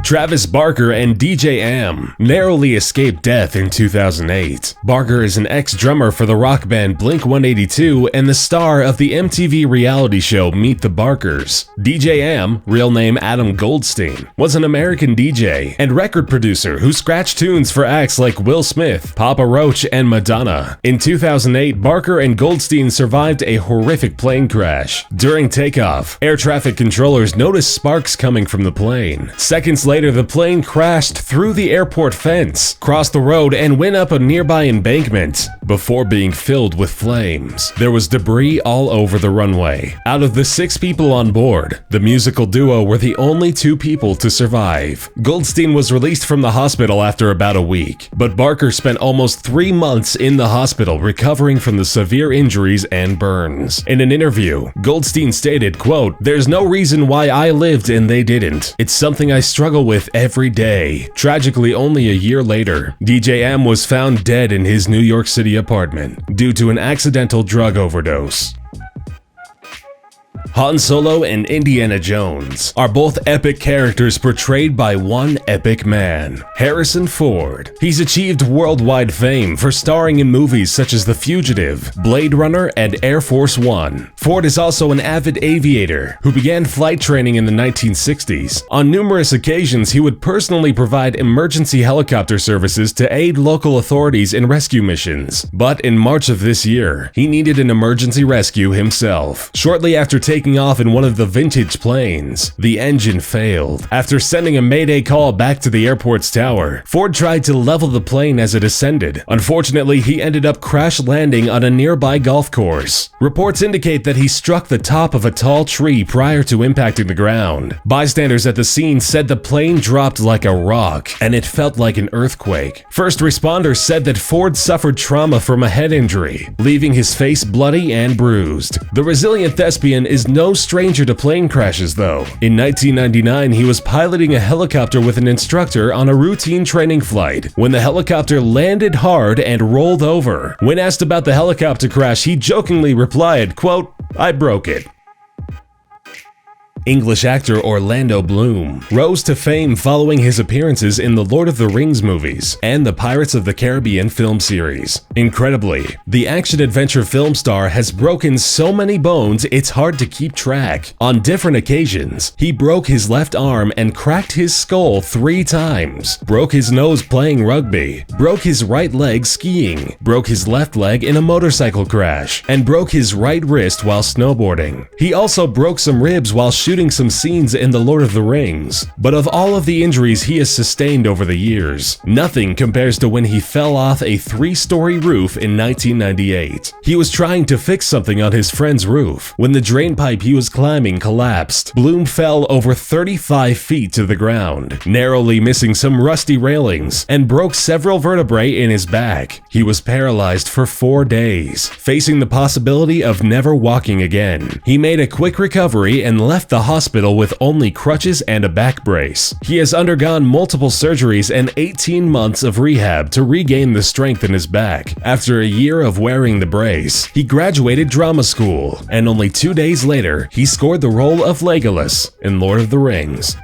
Travis Barker and DJ Am narrowly escaped death in 2008. Barker is an ex-drummer for the rock band Blink-182 and the star of the MTV reality show Meet the Barkers. DJ Am, real name Adam Goldstein, was an American DJ and record producer who scratched tunes for acts like Will Smith, Papa Roach, and Madonna. In 2008, Barker and Goldstein survived a horrific plane crash. During takeoff, air traffic controllers noticed sparks coming from the plane. Seconds later, the plane crashed through the airport fence, crossed the road, and went up a nearby embankment before being filled with flames. There was debris all over the runway. Out of the 6 people on board, the musical duo were the only 2 people to survive. Goldstein was released from the hospital after about a week, but Barker spent almost 3 months in the hospital recovering from the severe injuries and burns. In an interview, Goldstein stated, quote, "There's no reason why I lived and they didn't. It's something I struggle with every day." Tragically, only a year later, DJ Am was found dead in his New York City apartment due to an accidental drug overdose. Han Solo and Indiana Jones are both epic characters portrayed by one epic man, Harrison Ford. He's achieved worldwide fame for starring in movies such as The Fugitive, Blade Runner, and Air Force One. Ford is also an avid aviator who began flight training in the 1960s. On numerous occasions, he would personally provide emergency helicopter services to aid local authorities in rescue missions. But in March of this year, he needed an emergency rescue himself. Shortly after taking off in one of the vintage planes, the engine failed. After sending a mayday call back to the airport's tower, Ford tried to level the plane as it ascended. Unfortunately, he ended up crash landing on a nearby golf course. Reports indicate that he struck the top of a tall tree prior to impacting the ground. Bystanders at the scene said the plane dropped like a rock, and it felt like an earthquake. First responders said that Ford suffered trauma from a head injury, leaving his face bloody and bruised. The resilient thespian is no stranger to plane crashes, though. In 1999, he was piloting a helicopter with an instructor on a routine training flight when the helicopter landed hard and rolled over. When asked about the helicopter crash, he jokingly replied, quote, "I broke it." English actor Orlando Bloom rose to fame following his appearances in the Lord of the Rings movies and the Pirates of the Caribbean film series. Incredibly, the action-adventure film star has broken so many bones it's hard to keep track. On different occasions, he broke his left arm and cracked his skull 3 times, broke his nose playing rugby, broke his right leg skiing, broke his left leg in a motorcycle crash, and broke his right wrist while snowboarding. He also broke some ribs while shooting some scenes in The Lord of the Rings. But of all of the injuries he has sustained over the years, nothing compares to when he fell off a 3-story roof in 1998. He was trying to fix something on his friend's roof when the drain pipe he was climbing collapsed. Bloom fell over 35 feet to the ground, narrowly missing some rusty railings, and broke several vertebrae in his back. He was paralyzed for 4 days, facing the possibility of never walking again. He made a quick recovery and left the hospital with only crutches and a back brace. He has undergone multiple surgeries and 18 months of rehab to regain the strength in his back. After a year of wearing the brace, he graduated drama school, and only 2 days later, he scored the role of Legolas in Lord of the Rings.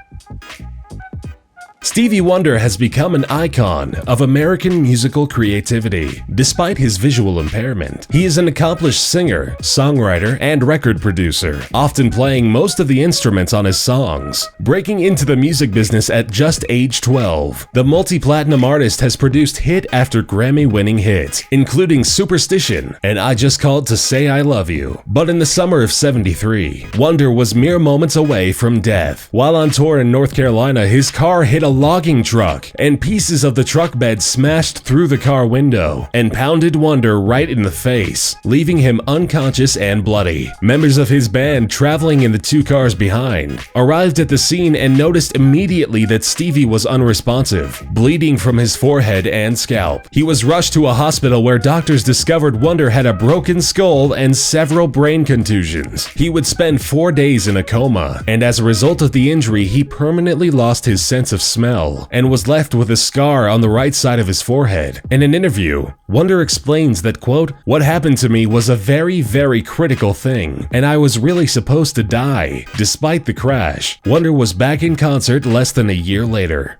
Stevie Wonder has become an icon of American musical creativity. Despite his visual impairment, he is an accomplished singer, songwriter, and record producer, often playing most of the instruments on his songs. Breaking into the music business at just age 12, the multi-platinum artist has produced hit after Grammy-winning hit, including Superstition and I Just Called to Say I Love You. But in the summer of '73, Wonder was mere moments away from death. While on tour in North Carolina, his car hit a logging truck, and pieces of the truck bed smashed through the car window and pounded Wonder right in the face, leaving him unconscious and bloody. Members of his band, traveling in the 2 cars behind, arrived at the scene and noticed immediately that Stevie was unresponsive, bleeding from his forehead and scalp. He was rushed to a hospital where doctors discovered Wonder had a broken skull and several brain contusions. He would spend 4 days in a coma, and as a result of the injury, he permanently lost his sense of smell smell and was left with a scar on the right side of his forehead. In an interview, Wonder explains that, quote, "What happened to me was a very, very critical thing, and I was really supposed to die." Despite the crash, Wonder was back in concert less than a year later.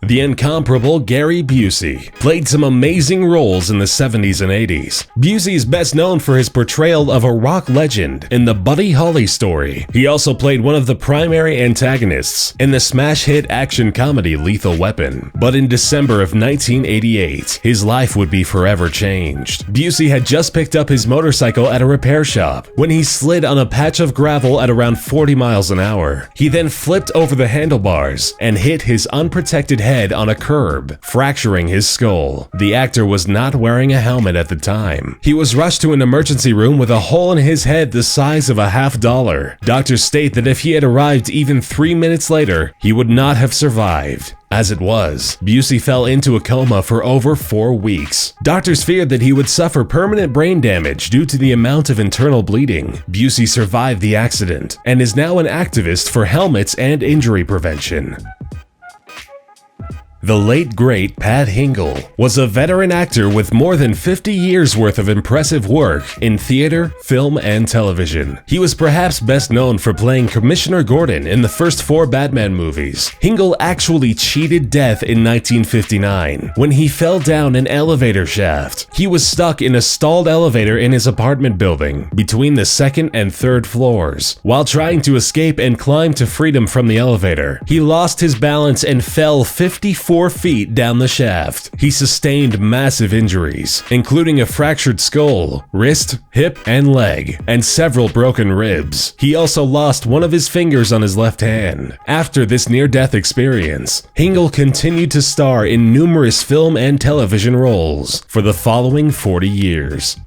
The incomparable Gary Busey played some amazing roles in the 70s and 80s. Busey is best known for his portrayal of a rock legend in the Buddy Holly story. He also played one of the primary antagonists in the smash hit action comedy Lethal Weapon. But in December of 1988, his life would be forever changed. Busey had just picked up his motorcycle at a repair shop when he slid on a patch of gravel at around 40 miles an hour. He then flipped over the handlebars and hit his unprotected head on a curb, fracturing his skull. The actor was not wearing a helmet at the time. He was rushed to an emergency room with a hole in his head the size of a $50. Doctors state that if he had arrived even 3 minutes later, he would not have survived. As it was, Busey fell into a coma for over 4 weeks. Doctors feared that he would suffer permanent brain damage due to the amount of internal bleeding. Busey survived the accident and is now an activist for helmets and injury prevention. The late great Pat Hingle was a veteran actor with more than 50 years worth of impressive work in theater, film, and television. He was perhaps best known for playing Commissioner Gordon in the first 4 Batman movies. Hingle actually cheated death in 1959 when he fell down an elevator shaft. He was stuck in a stalled elevator in his apartment building between the 2nd and 3rd floors. While trying to escape and climb to freedom from the elevator, he lost his balance and fell 54 feet down the shaft. He sustained massive injuries, including a fractured skull, wrist, hip, and leg, and several broken ribs. He also lost one of his fingers on his left hand. After this near-death experience, Hingle continued to star in numerous film and television roles for the following 40 years.